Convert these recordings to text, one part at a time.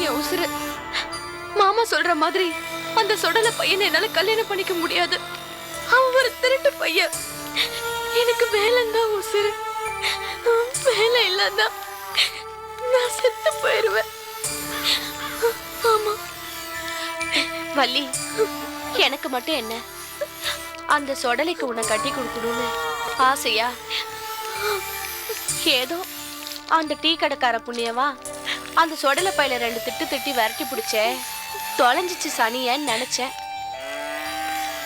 என் உசுரு. மாமா சொல்ற மாதிரி அந்த சொடல பையனை என்னால கல்யாணம் பண்ணிக்க முடியாது. அவன் ஒரு திருட்டு பையன். எனக்கு வேலைந்தான் உசுரு. வேலை இல்லன்னா நான் செத்து போயிருவேன். ஆமா வள்ளி, எனக்கு மட்டும் என்ன அந்த சொடலைக்கு உன்னை கட்டி கொடுக்கணும்னு ஆசையா? ஏதோ அந்த டீ கடைக்கார புண்ணியவா அந்த சொடலை பையில 2 திட்டு திட்டி விரட்டி பிடிச்சே தொலைஞ்சிச்சு சனியன்னு நினைச்சேன்.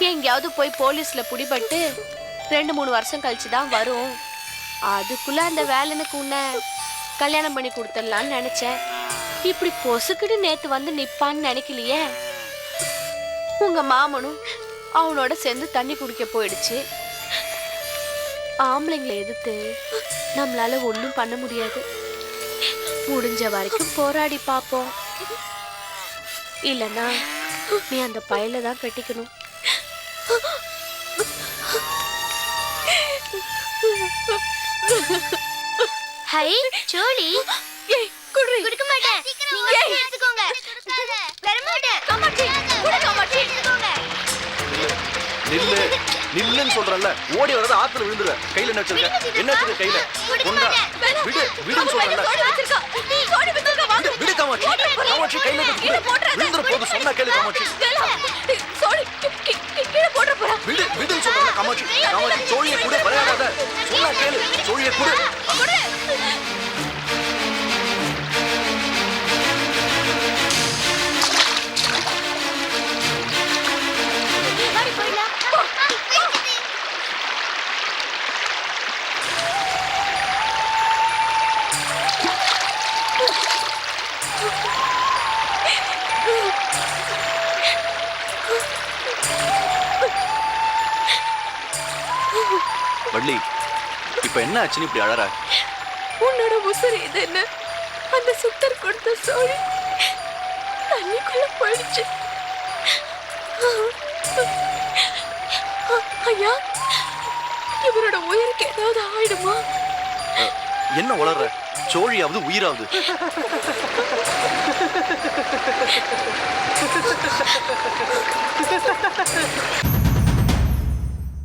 எங்கேயாவது போய் போலீஸ்ல புடிபட்டு 2-3 வருஷம் கழிச்சுதான் வரும். அதுக்குள்ள அந்த வேலனுக்கு உன்னை கல்யாணம் பண்ணி கொடுத்துடலான்னு நினைச்சேன். இப்படி பொசுக்குன்னு நேத்து வந்து நிப்பான்னு நினைக்கலையே. உங்க மாமனும் அவனோட சேர்ந்து தண்ணி குடிக்க போயிடுச்சு. ஆம்பளைங்களை எதிர்த்து நம்மளால ஒண்ணும் பண்ண முடியாது. முடிஞ்ச வரைக்கும் போராடி பாப்போம். இல்லனா நீ அந்த பயல தான் கட்டிக்கணும். ஹை சோலி, ஏய் குடி குடிக்க மாட்டேன். நீங்க எடுத்துக்கோங்க. தர மாட்டேன். காமாட்சி குடி காமாட்சி. எடுத்துக்கோங்க. நில்லு நில்லுன்னு சொல்றல்ல, ஓடி வரது ஆத்துல விழுந்துருவ. கையில என்ன வச்சிருக்க? என்ன வச்சிருக்க கையில? கொண்டா விடு விடுன்னு சொல்றல்ல. விடு காமாட்சி. காமாட்சி கையில விழுந்துற போது சொன்ன கேளு காமாட்சி. சோடி கீழே போடுற போறா. விடு விடுன்னு சொல்றல்ல காமாட்சி. காமாட்சி சோழியை கூட விளையாடாத. சொன்னா கேளு. சோழியை கூட வள்ளி, இப்ப என்ன ஆச்சுன்னு இப்படி அழறா? உன்னோட உசுறு இது என்ன? அந்த சுத்தர் கொடுத்த சோழி தண்ணிக்குள்ள போயிடுச்சு. ஐயா, இவரோட உயிருக்கு ஏதாவது ஆயிடுமா? என்ன உளற? சோழியாவது உயிராவது.